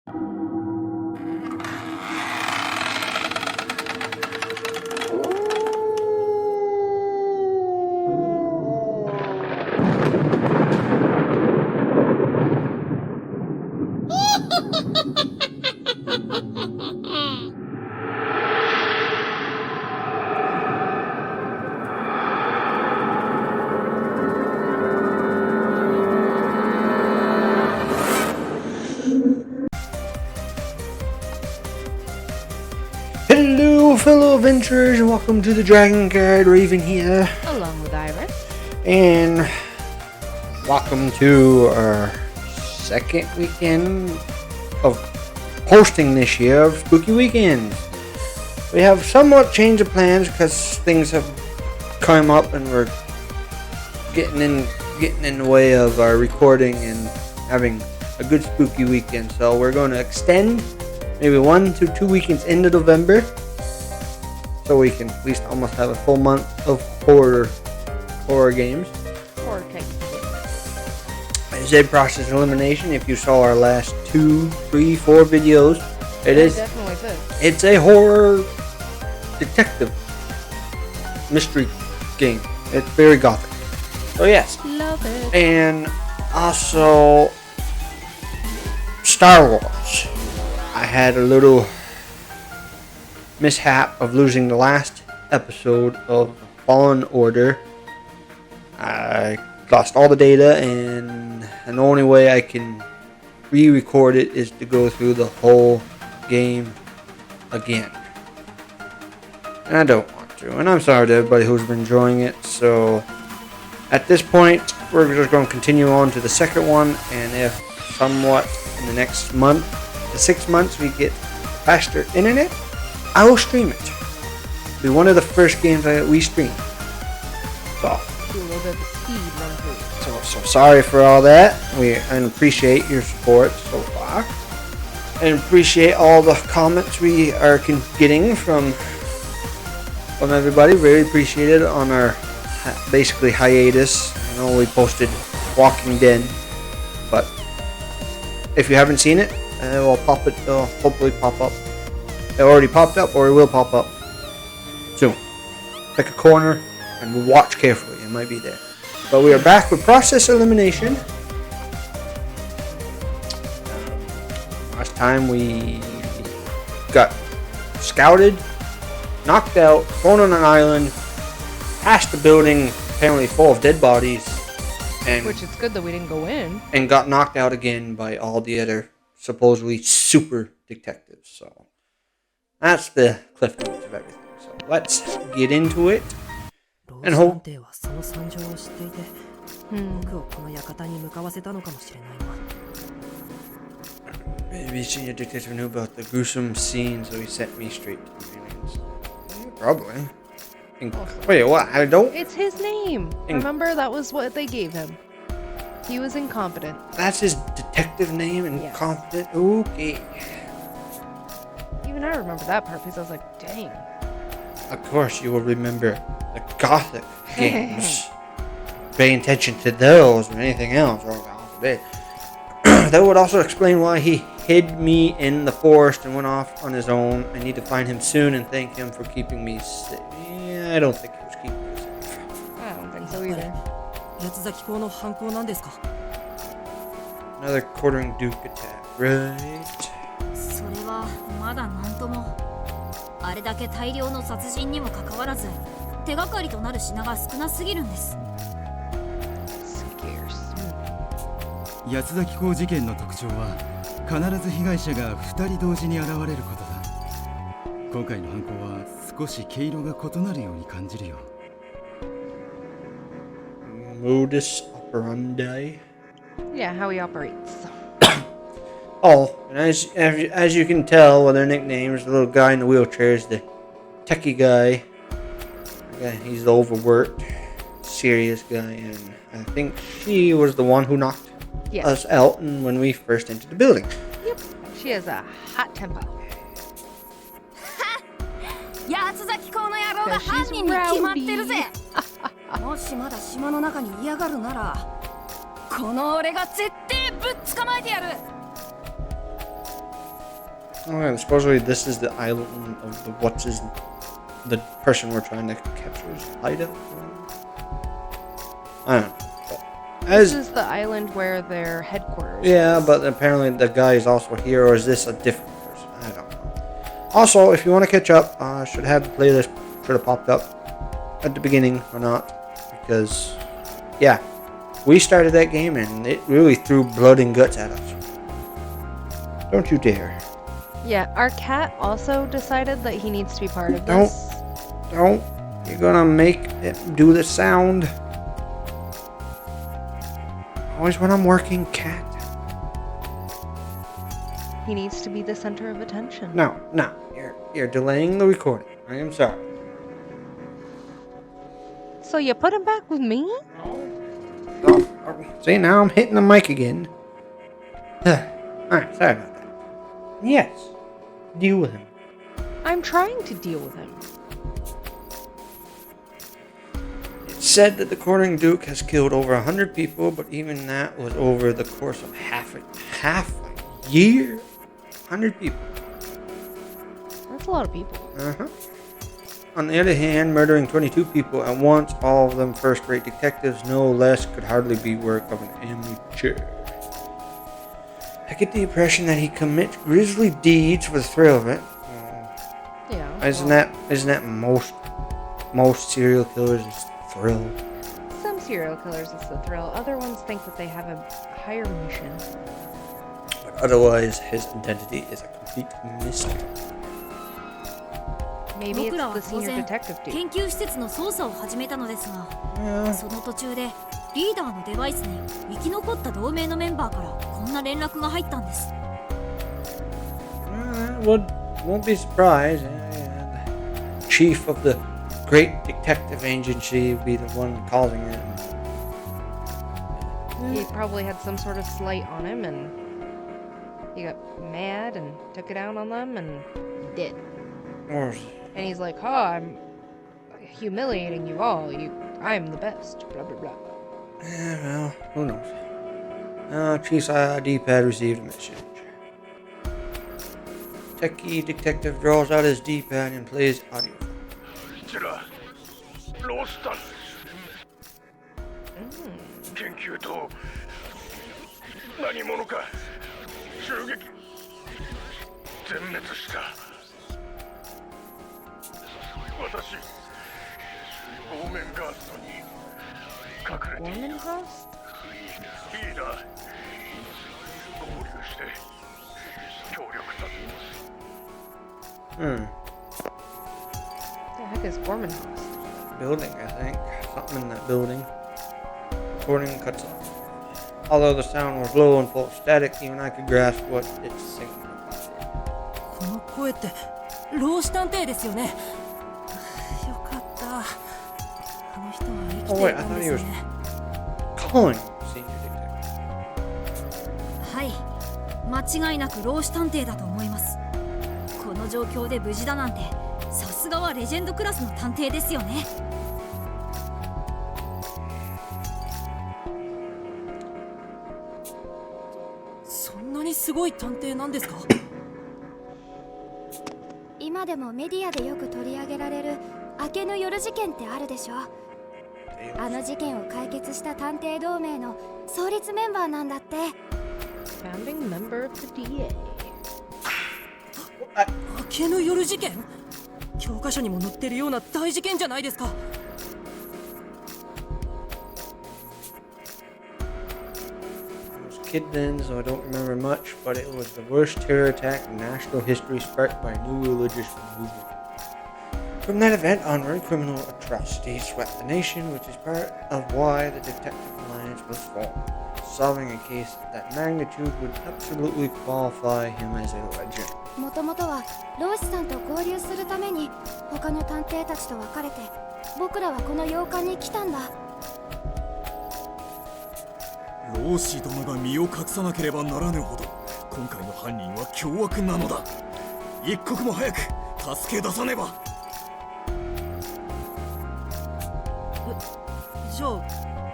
Hello fellow adventurers and welcome to the Dragon Guard. Raven here. Along with Iris. And welcome to our second weekend of hosting this year of Spooky Weekends. We have somewhat changed the plans because things have come up and we're getting in the way of our recording and having a good spooky weekend. So we're going to extend maybe 1 to 2 weekends into November, so we can at least almost have a full month of horror games. Horror type. I said Process of Elimination. If you saw our last 2, 3, 4 videos, Definitely good. it's a horror detective mystery game. It's very gothic. So yes. Love it. And also Star Wars. I had a little mishap of losing the last episode of Fallen Order. I lost all the data, and the only way I can re-record it is to go through the whole game again. And I don't want to. And I'm sorry to everybody who's been enjoying it. So at this point, we're just going to continue on to the second one, and if somewhat in the next month, the 6 months, we get faster internet, I will stream it. It'll be one of the first games we stream. So Do a little bit of the speed run through. So sorry for all that. And appreciate your support so far, and appreciate all the comments we are getting from everybody. Very appreciated on our basically hiatus. I know we posted Walking Dead, but if you haven't seen it, it'll hopefully pop up. It already popped up, or it will pop up soon. Pick a corner and watch carefully. It might be there. But we are back with Process Elimination. Last time we got scouted, knocked out, thrown on an island, past the building apparently full of dead bodies, and Which it's good that we didn't go in. and got knocked out again by all the other supposedly super detectives. So that's the cliff notes of everything. So let's get into it and hope. Maybe senior detective knew about the gruesome scene, so he sent me straight to the aliens. Probably. Wait, what? I don't. It's his name. Remember, that was what they gave him. He was incompetent. That's his detective name, incompetent. Yes. Okay. Even I remember that part because I was like, dang. Of course, you will remember the Gothic games. Pay attention to those or anything else. That would also explain why he hid me in the forest and went off on his own. I need to find him soon and thank him for keeping me safe. Yeah, I don't think he was keeping me safe. I don't think so either. Another quartering Duke attack, right? それはまだなんとも。あれだけ大量の殺人にもかかわらず、手がかりとなる品が少なすぎるんです。八つ崎港事件の特徴は必ず被害者が2人同時に現れることだ。今回の犯行は少し毛色が異なるように感じるよ。Modus operandi. Yeah, how he operates. Oh, and as you can tell with their nicknames, the little guy in the wheelchair is the techie guy. Yeah, he's the overworked, serious guy, and I think she was the one who knocked us out when we first entered the building. Yep, she has a hot temper. 八つ崎港の野郎が犯人に決まってるぜ。もしまだ島の中に嫌がるなら、この俺が絶対ぶっ捕まえてやる。Oh, and supposedly this is the island of the person we're trying to capture's hideout. I don't know. But This is the island where their headquarters yeah, is. but apparently the guy is also here, or is this a different person? I don't know. Also, if you want to catch up, should have the playlist should have popped up at the beginning or not, because yeah, we started that game and it really threw blood and guts at us. Don't you dare. Yeah, our cat also decided that he needs to be part of Don't. this. Don't. You're gonna make it do the sound. Always when I'm working, cat. He needs to be the center of attention. No. You're delaying the recording. I am sorry. So you put him back with me? Oh, see, now I'm hitting the mic again. Alright, sorry about that. Yes. Deal with him. I'm trying to deal with him. It's said that the Quartering Duke has killed over 100 people, but even that was over the course of half a year. 100 people. That's a lot of people. Uh-huh. On the other hand, murdering 22 people at once, all of them first-rate detectives, no less, could hardly be work of an amateur. I get the impression that he commits grisly deeds for the thrill of it. Yeah. Isn't that most serial killers is thrill? Some serial killers is the thrill. Other ones think that they have a higher mission. But otherwise, his identity is a complete mystery. Maybe it's 僕らは the 当 senior 然 detective dude. 研究施設の捜査を始めたのですが Yeah. その途中でリーダーのデバイスに生き残った同盟のメンバーからこんな連絡が入ったんです Won't be surprised. The chief of the great detective agency would be the one causing it. He probably had some sort of slight on him and he got mad and took it out on them and did. Or And he's like, oh, I'm humiliating you all. I'm the best. Blah, blah, blah. well, who knows? Chief's D-pad received a message. Techie detective draws out his D-pad and plays audio. ロースタン研究と何者か襲撃全滅した私オーメンガーストに隠れてい Gorman た House? リーダー合流して協力だ The heck is Gorman House? Building, I think. Something in that building. Recording cuts off. Although the sound was low and full of static, even I could grasp what it's singing. この声って老子探偵ですよね。よかった。あの人は生きていたんですね。Calling senior detective. はい間違いなく老子探偵だと思いますこの状況で無事だなんてさすがはレジェンドクラスの探偵ですよねそんなにすごい探偵なんですか？今でもメディアでよく取り上げられる明けの夜事件ってあるでしょ。あの事件を解決した探偵同盟の創立メンバーなんだって。 Founding member of the DA. 明けの夜事件？教科書にも載ってるような大事件じゃないですか。I was a kid then, so I don't remember much, but it was the worst terror attack in national history sparked by a new religious movement. From that event onward, criminal atrocities swept the nation, which is part of why the Detective Alliance was formed. Solving a case of that magnitude would absolutely qualify him as a legend. もともとはローシさんと合流するために他の探偵たちと別れて僕らはこの洋館に来たんだ。老子殿が身を隠さなければならぬほど今回の犯人は凶悪なのだ。一刻も早く助け出さねば。じゃあ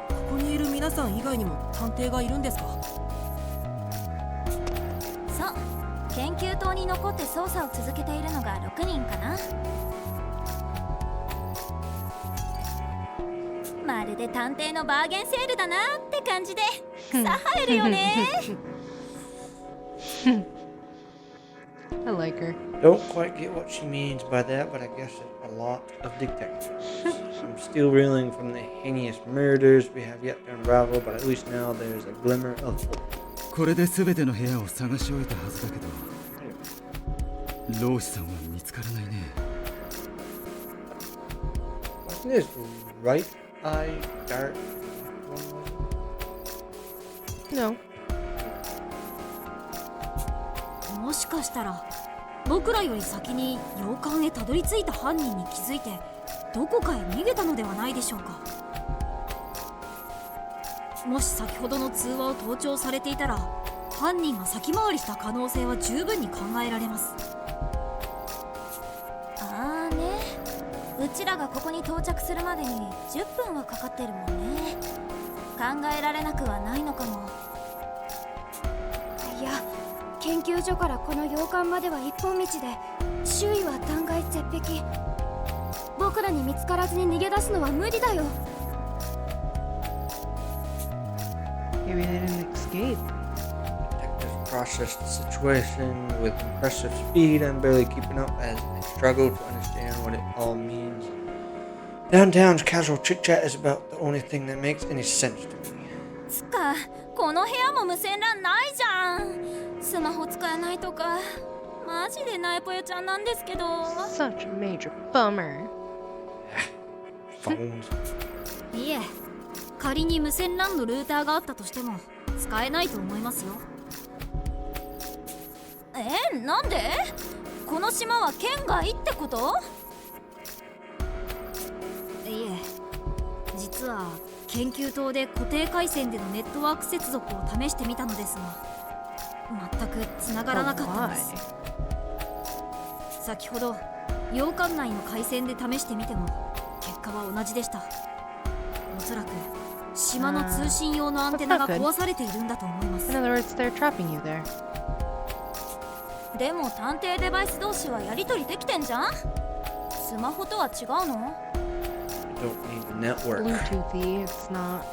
ここにいる皆さん以外にも探偵がいるんですか？そう研究棟に残って捜査を続けているのが6人かな。まるで探偵のバーゲンセールだなって感じで草生えるよね。I like her. Don't quite get what she means by that, but I guess a lot of detectives. I'm still reeling from the heinous murders we have yet to unravel, but at least now there's a glimmer of hope. これで全ての部屋を探し終えたはずだけど、老師さんは見つからないね。Wasn't his right eye dark? No. もしかしたら僕らより先に洋館へたどり着いた犯人に気づいてどこかへ逃げたのではないでしょうか。もし先ほどの通話を盗聴されていたら犯人が先回りした可能性は十分に考えられます。ああね、うちらがここに到着するまでに10分はかかってるもんね。考えられなくはないのかも。いや、研究所からこの洋館までは一本道で、周囲は断崖絶壁。僕らに見つからずに逃げ出すのは無理だよ。Maybe they didn't escape. Detectives processed the situation with impressive speed. I'm barely keeping up as I struggle to understand what it all means. Downtown's casual chit-chat is about the only thing that makes any sense to me. つか、この部屋も無線 LAN ないじゃん。スマホ使えないとかマジでナイポヨちゃんなんですけど。 Such a major bummer. Phones. いえ、仮に無線 LAN のルーターがあったとしても使えないと思いますよ。なんで？この島は県外ってこと？いえ、実は研究棟で固定回線でのネットワーク接続を試してみたのですが全く繋がらなかったんです。先ほど洋館内の回線で試してみても結果は同じでした。おそらく島の通信用のアンテナが壊されているんだと思います。 In other words, they're trapping you there. でも探偵デバイス同士はやり取りできてんじゃん。スマホとは違うの？ Don't need the network. Bluetoothy, it's not.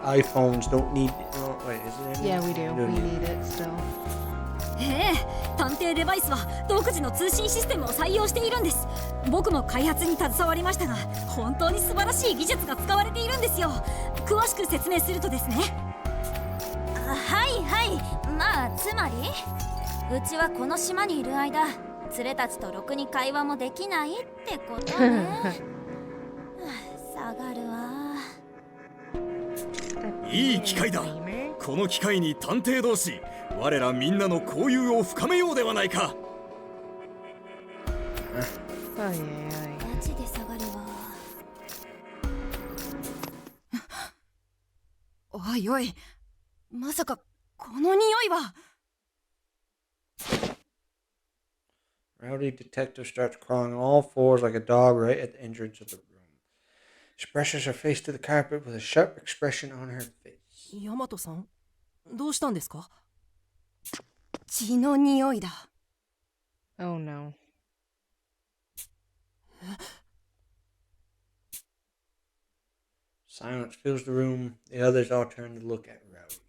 iPhones don't need. Oh, wait, is it? Yeah, we do. You We don't need it still. 探偵デバイスは独自の通信システムを採用しているんです。僕も開発に携わりましたが本当に素晴らしい技術が使われているんですよ。詳しく説明するとですね、はいはい、まあつまりうちはこの島にいる間連れたちとろくに会話もできないってことね。下がるわ。いい機会だ。この機会に探偵同士我らみんなの交友を深めようではないか。Oh, yeah, マジで下がるわ。おいおい、まさかこの匂いは。Rowdy detective starts crawling on all fours like a dog right at the entrance of the room. She brushes her face to the carpet with a sharp expression on her face. ヤマトさん、どうしたんですか？血の匂いだ。Oh no. Silence fills the room. The others all turn to look at Rowdy.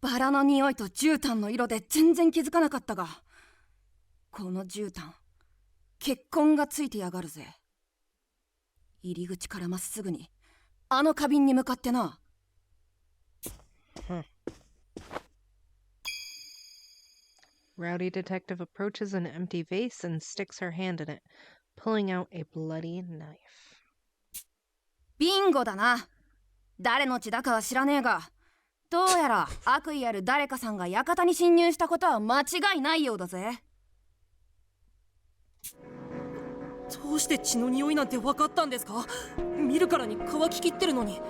バラの匂いと絨毯の色で全然気づかなかったが、この絨毯、血痕がついてやがるぜ。入り口からまっすぐに、あの花瓶に向かってな。Rowdy detective approaches an empty vase and sticks her hand in it, pulling out a bloody knife. ビンゴだな。誰の血だかは知らねえが、どうやら悪意ある誰かさんが館に侵入したことは間違いないようだぜ。どうして血の匂いなんて分かったんですか？見るからに乾ききってるのに。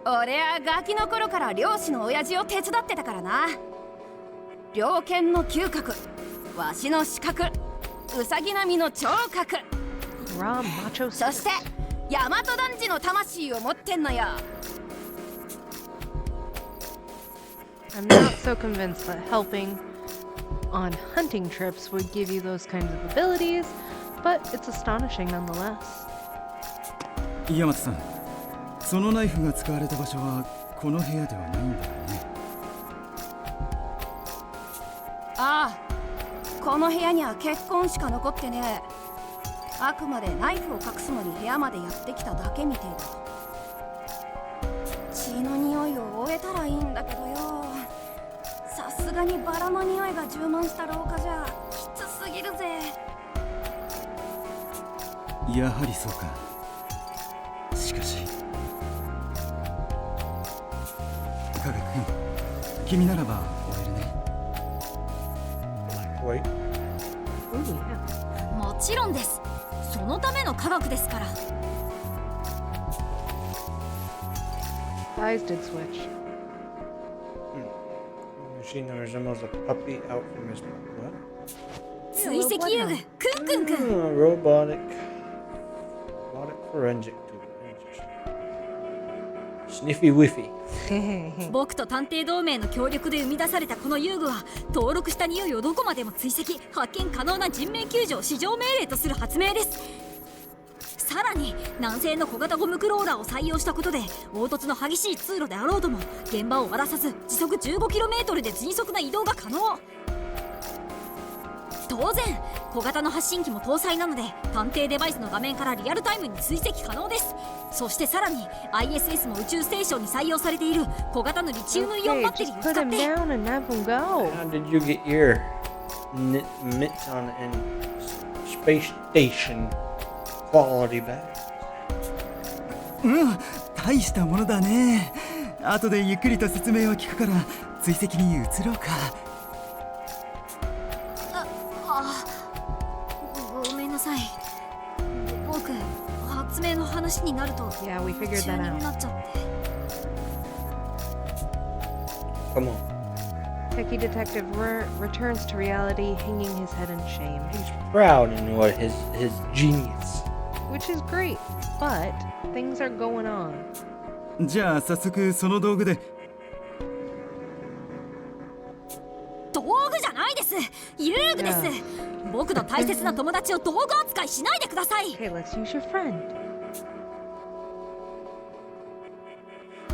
俺はガキの頃から漁師の親父を手伝ってたからな。猟犬の嗅覚、わしの視覚、ウサギ並みの聴覚、 Raw macho そして大和男児の魂を持ってんのよ。I'm not so convinced that helping on hunting trips would give you those kinds of abilities, but it's astonishing nonetheless. 山田さん、そのナイフが使われた場所はこの部屋ではないんだよね。ああ、この部屋には血痕しか残ってねえ。あくまでナイフを隠すのに部屋までやってきただけみてえだ。血の匂いを終えたらいいんだけどよ。さすがにバラの匂いが充満した廊下じゃきつすぎるぜ。やはりそうか。しかし加賀君、君ならば終えるね。Wait. Ooh, yeah. もちろんです。そのための科学ですから。 Eyes did switch. Machine that resembles a puppy out from his what? 追跡遊具クンクンくん。Robotic forensic tool. Sniffy Whiffy. 僕と探偵同盟の協力で生み出されたこの遊具は登録した匂いをどこまでも追跡発見可能な人命救助を至上命令とする発明です。さらに南西の小型ゴムクローラーを採用したことで凹凸の激しい通路であろうとも現場を荒らさず時速 15km で迅速な移動が可能。当然小型の発信機も搭載なので探偵デバイスの画面からリアルタイムに追跡可能です。そしてさらに ISS も宇宙ステーションに採用されている小型のリチウムイオン Okay, バッテリー just を使 put っ him て down and have him go. How did you get your mitts on and space station quality back? うん、大したものだね。後でゆっくりと説明を聞くから追跡に移ろうか。ごめんなさい。僕発明の話になると Yeah, we figured 中 that 二に out. なっちゃって。 Come on. Techie detective returns to reality, hanging his head in shame. He's proud in what his genius. Which is great, but things are going on. じゃあ早速その道具で。道具じゃないです。遊具です。僕の大切な友達を道具扱いしないでください。 Okay, let's use your friend.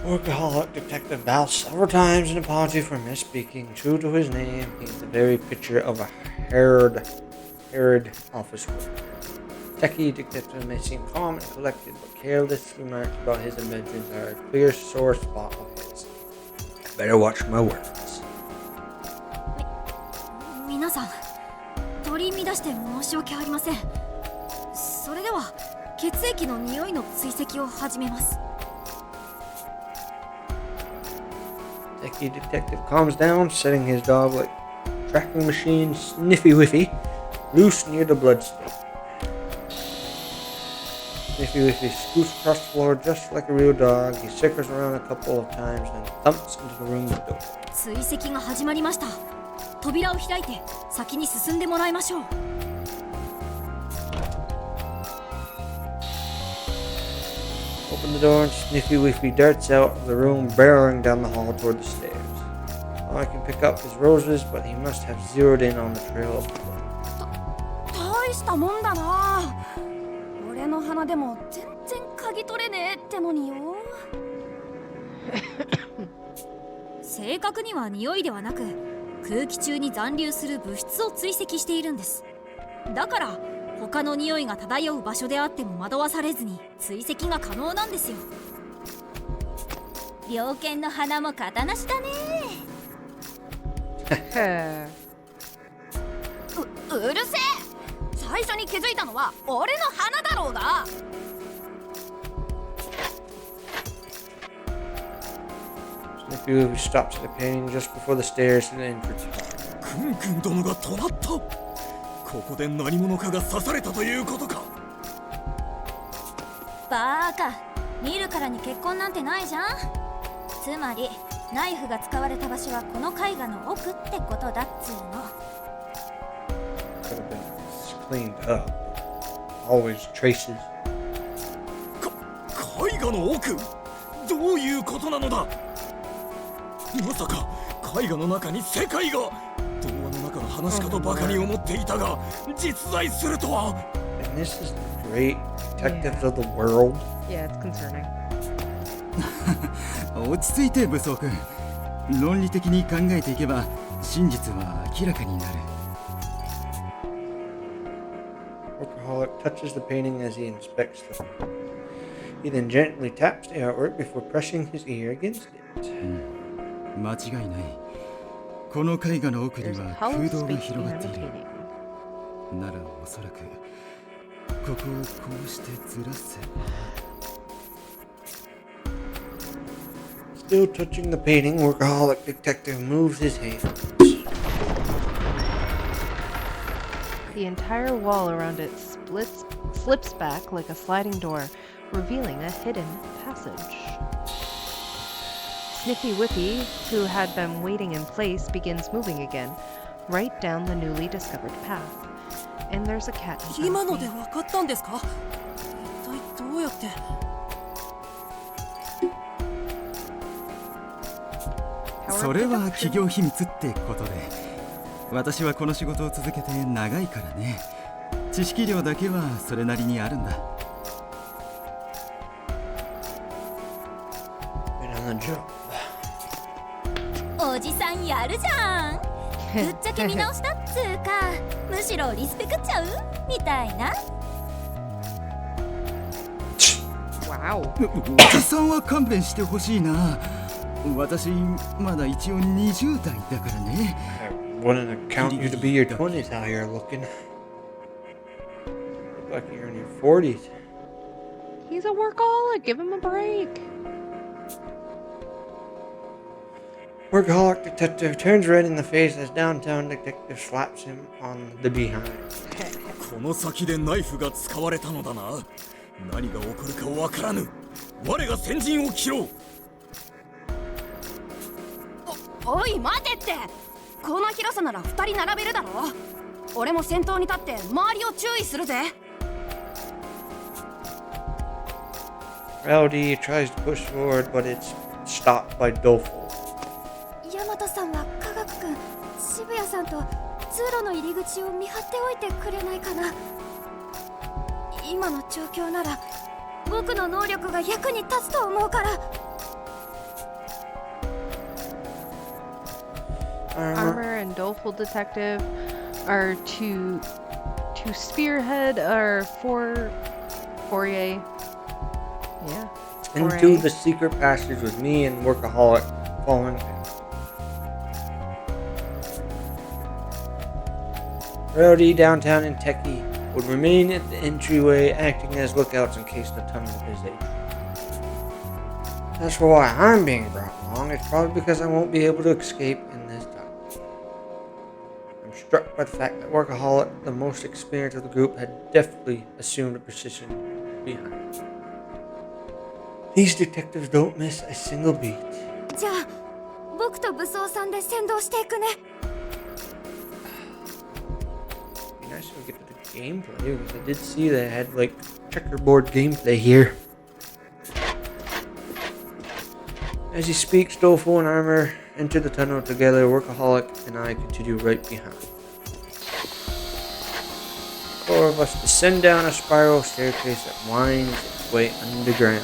Workaholic detective bows several times in apology for misspeaking. True to his name, he's the very picture of a harried office worker. Techie detective may seem calm and collected, but careless remarks about his inventions are a clear sore spot of his. I better watch my words. 皆さん取り乱して申し訳ありません。それでは血液の匂いの追跡を始めます。 Techie detective calms down, setting his dog like tracking machine Sniffy Whiffy loose near the bloodstain. Sniffy Whiffy scoots across the floor just like a real dog. He circles around a couple of times and thumps into the room door. 追跡が始まりました。扉を開いて先に進んでもらいましょう。 Open the door and Sniffy Whiffy darts out of the room, barreling down the hall toward the stairs. All I can pick up is roses, but he must have zeroed in on the trail of blood. 大したもんだな。俺の鼻でも全然嗅ぎ取れねえってのによ。正確には匂いではなく空気中に残留する物質を追跡しているんです。だから他の匂いが漂う場所であっても惑わされずに追跡が可能なんですよ。猟犬の鼻も型なしだね。うるせえ。最初に気づいたのは俺の鼻だろうが。 Sniffy Whiffy stops at a painting just before the stairs to the entrance hall. クンクン殿が止まった。ここで何者かが刺されたということか。バーカ、見るからに血痕なんてないじゃん。つまりナイフが使われた場所はこの絵画の奥ってことだっつうの。 Could have been cleaned up. Always traces. 絵画の奥、どういうことなのだ。まさか絵画の中に世界が。童話の中の話かとばかり思っていたが、実在するとは。 And this is the great detectives of the world. Yeah, it's concerning. 落ち着いて武装君。論理的に考えていけば真実は明らかになる。 Workaholic touches the painting as he inspects them. He then gently taps the artwork before pressing his ear against it. 間違いない。この絵画の奥に There's a は hollow 空洞が space 広がっ behind て the いる。 painting. ならおそらくここをこうしてずらせば。 Still touching the painting, Workaholic Detective moves his hands. The entire wall around it slips back like a sliding door, revealing a hidden passage. Sniffy Whippy, who had been waiting in place, begins moving again, right down the newly discovered path. And there's a cat in front 今 of ので me. 分かったんですか？一体どうやって？ それは企業秘密ってことで、私はこの仕事を続けて長いからね。知識量だけはそれなりにあるんだ。 Been on the job. おじさんやるじゃん。ぶっちゃけ見直したっつうか、むしろリスペクっちゃうみたいな。 Wow. おじさんは勘弁してほしいな。私まだ一応20代だからね。 I wouldn't count you to be your 20s how you're looking. Look like you're in your 40s. He's a workaholic. Give him a break. Workaholic Detective turns red in the face as Downtown Detective slaps him on the behind. この先でナイフが使われたのだな。何が起こるかわからぬ。我が先陣を切ろう。 おい待てって。この広さなら2人並べるだろ。俺も先頭に立って周りを注意するぜ。 Rowdy tries to push forward, but it's stopped by Doleful. ヤマトさんは科学くん、渋谷さんと通路の入り口を見張っておいてくれないかな。今の状況なら僕の能力が役に立つと思うから。 Armor and Doleful Detective are to spearhead our foray. Yeah. Into the secret passage with me and Workaholic following him. Rowdy, Downtown, and Techie would remain at the entryway, acting as lookouts in case the tunnel is open. As for why I'm being brought along, it's probably because I won't be able to escape in this tunnel. I'm struck by the fact that Workaholic, the most experienced of the group, had deftly assumed a position behind. These detectives don't miss a single beat. じゃあ僕と武装さんで先導していくね。 Be nice if we get to the gameplay, because I did see they had like checkerboard gameplay here. As he speaks, Doleful and Armor enter the tunnel together. Workaholic and I continue right behind. The four of us descend down a spiral staircase that winds its way underground.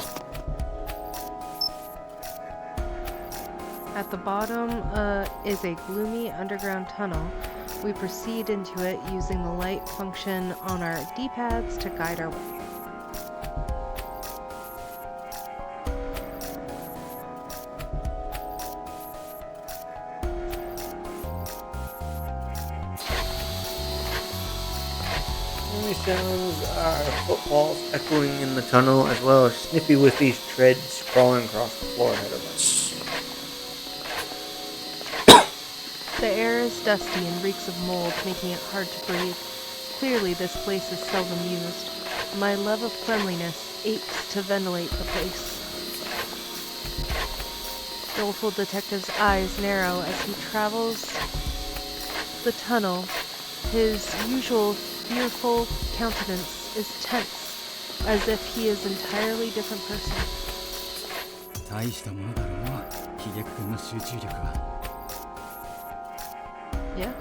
At the bottom is a gloomy underground tunnel. We proceed into it using the light function on our D-pads to guide our way. Only sounds are footfalls echoing in the tunnel, as well as Snippy Whiffy's treads crawling across the floor ahead of us. The air is dusty and reeks of mold, making it hard to breathe. Clearly, this place is seldom used. My love of cleanliness aches to ventilate the place. Doleful Detective's eyes narrow as he travels the tunnel. His usual fearful countenance is tense, as if he is an entirely different person. 大したものだろう。飛躍君の集中力は。 Yeah.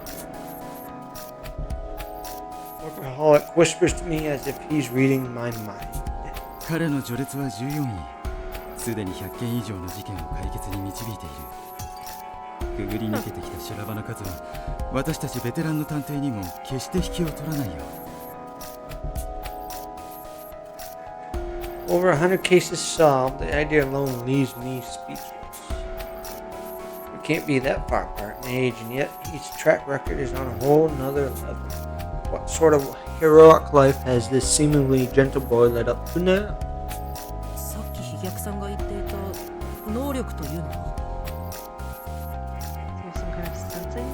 Workaholic whispers to me as if he's reading my mind. 彼の序列は14位。すでに100件以上の事件を解決に導いている。くぐり抜けてきた修羅場の数は私たちベテランの探偵にも決して引きを取らないよ。 Over 100 cases solved, the idea alone leaves me speechless. We can't be that far apart in age, and yet his track record is on a whole nother level. What sort of heroic life has this seemingly gentle boy led up to now? さっき飛躍さんが言っていた能力というのは。 There's some kind of sensing.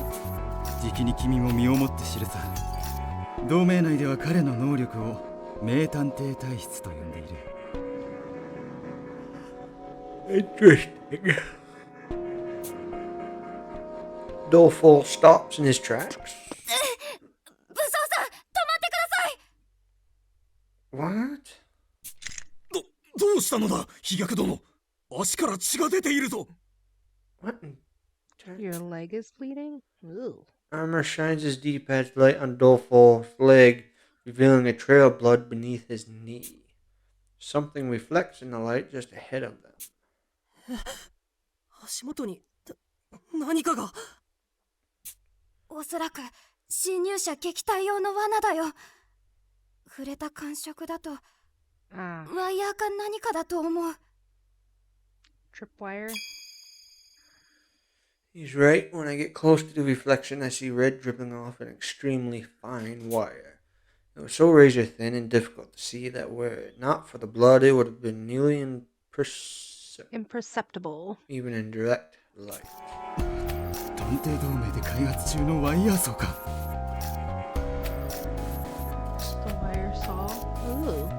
じきに君も身をもって知るさ。同盟内では彼の能力を名探偵体質と呼んでいる。 Interesting. Doleful stops in his tracks. 武装さん止まってください。 What? どうしたのだ飛躍殿。足から血が出ているぞ。 What? in- Your leg is bleeding? Ooh. Armor shines his D-pad's light on Doleful's leg, revealing a trail of blood beneath his knee. Something reflects in the light just ahead of them. 足元に何かが。おそらく侵入者撃退用の罠だよ。触れた感触だと Ah, ワイヤーか何かだと思う。 tripwire. He's right. When I get close to the reflection, I see red dripping off an extremely fine wire. It was so razor thin and difficult to see that were it not for the blood, it would have been nearly imperceptible, Imperceptible. even in direct light. 探偵同盟で開発中のワイヤーソーか。 The wire saw. Ooh.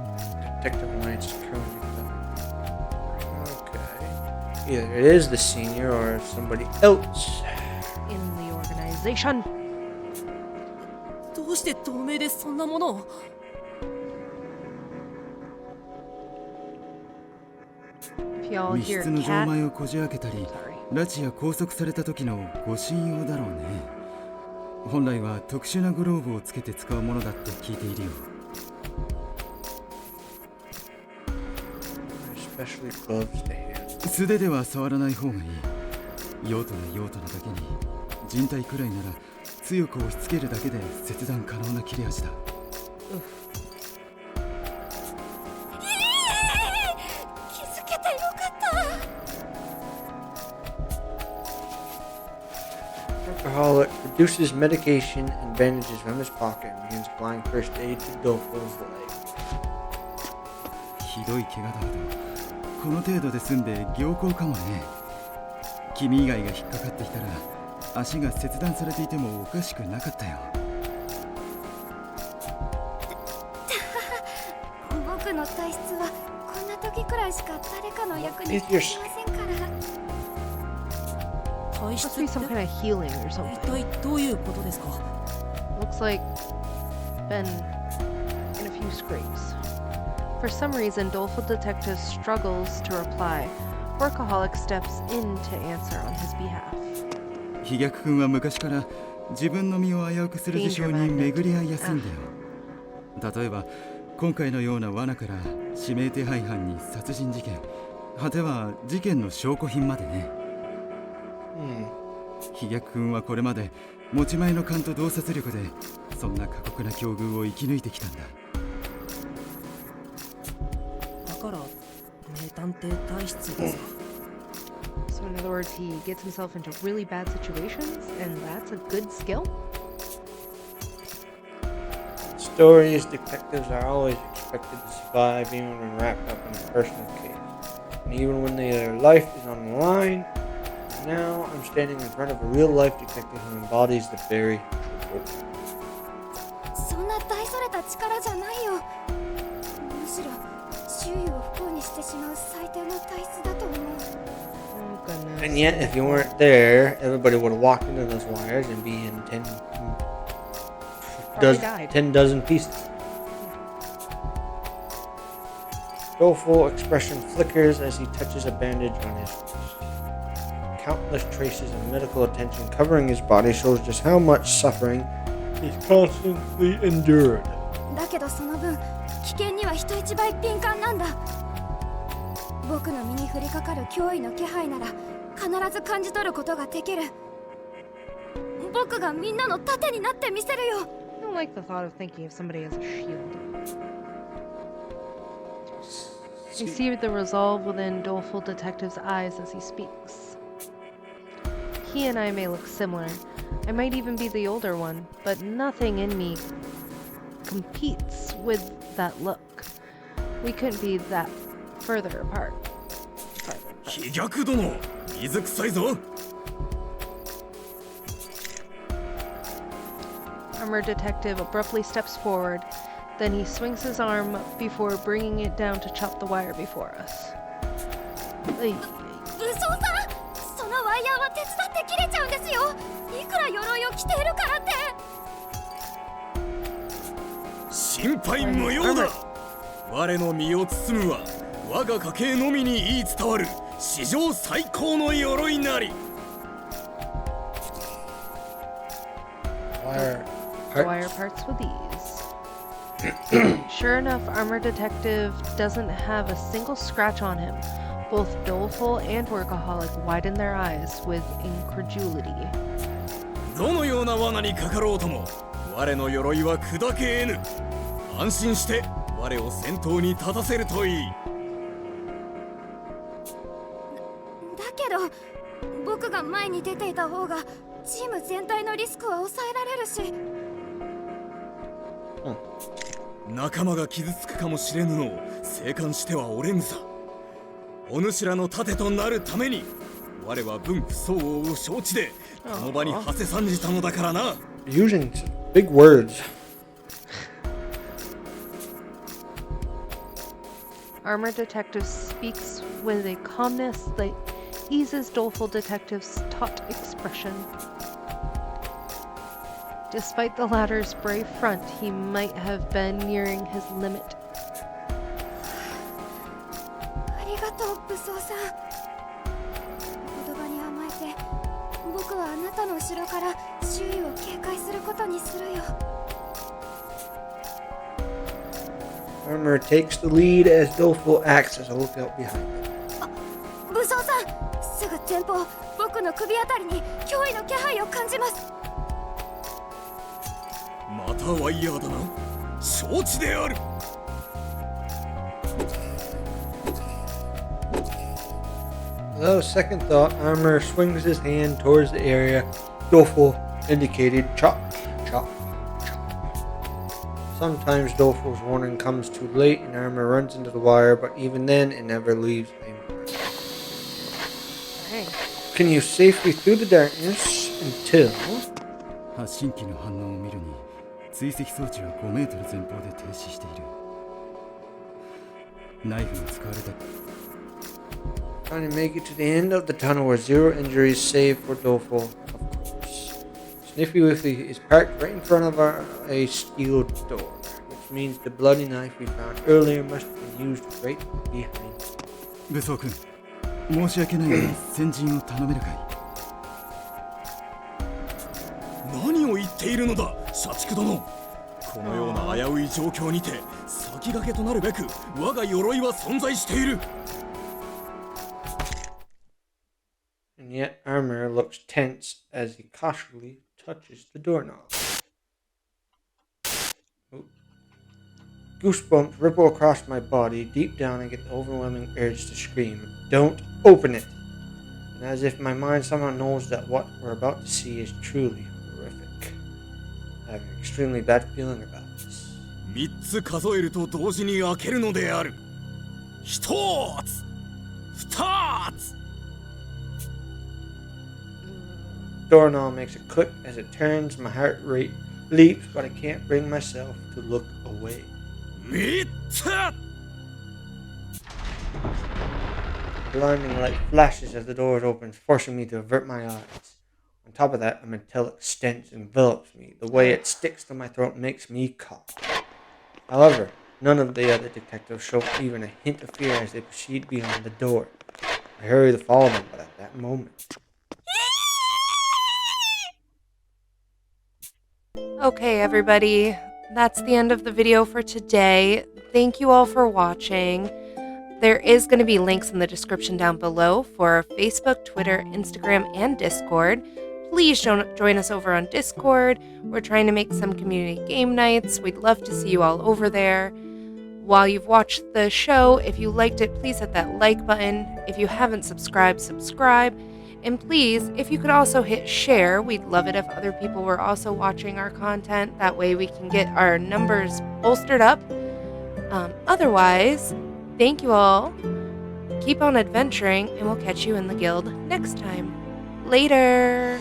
Detective Lance is currently done. Okay. Either it is the senior or somebody else. In the organization. どうして透明でそんなものを。 If y'all 密 hear 室の錠 cat. 前をこじ開けたり Sorry. 拉致や拘束された時の護身用だろうね。本来は特殊なグローブをつけて使うものだって聞いているよ。 Especially gloves to handle. 素手では触らない方がいい。用途な用途なだけに人体くらいなら強く押し付けるだけで切断可能な切れ味だ。 気づけてよかった。 Workaholic produces medication and bandages from his pocket and begins applying first aid to Doleful's leg. ひどい怪我だけどこの程度で済んで良好かもね。君以外が引っかかっていたら足が切断されていてもおかしくなかったよ。 僕の体質はこんな時くらいしか誰かの役に立ちませんから。体 Must 質 be っ some て kind of healing or 一 something. 体どういうことですか。 Looks like been in a few scrapes. For some reason, Doleful Detective struggles to reply. Workaholic steps in to answer on his behalf. 飛躍君は昔から自分の身を危うくする事象に巡り合いやすいんだよ。例えば今回のような罠から指名手配犯に殺人事件、果ては事件の証拠品までね。飛躍君はこれまで持ち前の勘と洞察力でそんな過酷な境遇を生き抜いてきたんだ。だから名探偵体質ですか。 So, in other words, he gets himself into really bad situations, and that's a good skill? Stories detectives are always expected to survive even when wrapped up in a personal case. And even when their life is on the line, now I'm standing in front of a real-life detective who embodies the very truth. そんな大それた力じゃないよ。むしろ周囲を不幸にしてしまう最低の体質だと思う。 Oh, goodness. And yet, if you weren't there, everybody would have walked into those wires and be in 10 died. 10 dozen pieces. Doleful expression flickers as he touches a bandage on his wrist. countless traces of medical attention covering his body shows just how much suffering he's constantly endured. だけどその分危険には人一倍敏感なんだ。僕の身に降りかかる脅威の気配なら必ず感じ取ることができる。僕がみんなの盾になってみせるよ。 I don't like the thought of thinking of somebody as a shield. You see the resolve within Doleful Detective's eyes as he speaks. He and I may look similar. I might even be the older one, but nothing in me competes with that look. We couldn't be that further apart. 飛脚殿、水臭いぞ。Armor Detective abruptly steps forward, then he swings his arm before bringing it down to chop the wire before us. 武装さん、そのワイヤーは手伝って切れちゃうんですよ。いくら鎧を着ているからって。心配無用だ。我の身を包むは我が家系のみに言い伝わる史上最高の鎧なり。 The wire parts with ease. Sure enough, Armor Detective doesn't have a single scratch on him. Both Doleful and Workaholic widen their eyes with incredulity. どのような罠にかかろうとも我の鎧は砕け得ぬ。安心して我を先頭に立たせるといい。だけど僕が前に出ていた方がチーム全体のリスクは抑えられるし。仲間が傷つくかもしれぬのを静観してはおれぬさ。お主らの盾となるために我は分不相応を承知でこの場に馳せ参じたのだからな。 Using big words. Armor Detective speaks with a calmness that eases Doleful Detective's taut expression. Despite the latter's brave front, he might have been nearing his limit. ありがとう武装さん。お言葉に甘えて僕はあなたの後ろから周囲を警戒することにするよ。 Armor takes the lead as Doleful acts as a lookout behind him. 武装さん、すぐ前方僕の首あたりに脅威の気配を感じます。またワイヤーだな。承知である。 Without a second thought, Armor swings his hand towards the area Doleful indicated. Chop, chop, chop. Sometimes Doleful's warning comes too late and Armor runs into the wire, but even then it never leaves a mark. Hey. Can you safely through the darkness until... 発信機の反応を見るに追跡装置は5メートル前方で停止している。ナイフが使われた。 Trying to make it to the end of the tunnel where zero injuries save for Doleful, of course. Sniffy Whiffy is parked right in front of a steel door, which means the bloody knife we found earlier must have been used right behind it. 武装君、申し訳ないが先陣を頼めるかい。何を言っているのだ、社畜殿。このような危うい状況にて先駆けとなるべく我が鎧は存在している。 And yet Armor looks tense as he cautiously touches the doorknob. Goosebumps ripple across my body. Deep down I get the overwhelming urge to scream, "Don't open it!" And as if my mind somehow knows that what we're about to see is truly horrific. I have an extremely bad feeling about this. 3つ数えると同時に開けるのである。1つ、2つ。 Doorknob makes a click as it turns. My heart rate leaps, but I can't bring myself to look away. 3つ。 Blinding light flashes as the door opens, forcing me to avert my eyes. On top of that, a metallic stench envelops me. The way it sticks to my throat makes me cough. However, none of the other detectives show even a hint of fear as they proceed beyond the door. I hurry to follow them, but at that moment, Okay, everybody, that's the end of the video for today. Thank you all for watching. There is going to be links in the description down below for Facebook, Twitter, Instagram, and Discord. Please join us over on Discord. We're trying to make some community game nights. We'd love to see you all over there. While you've watched the show, if you liked it, please hit that like button. If you haven't subscribed, subscribe. And please, if you could also hit share, we'd love it if other people were also watching our content. That way we can get our numbers bolstered up. Otherwise, thank you all. Keep on adventuring, and we'll catch you in the guild next time. Later!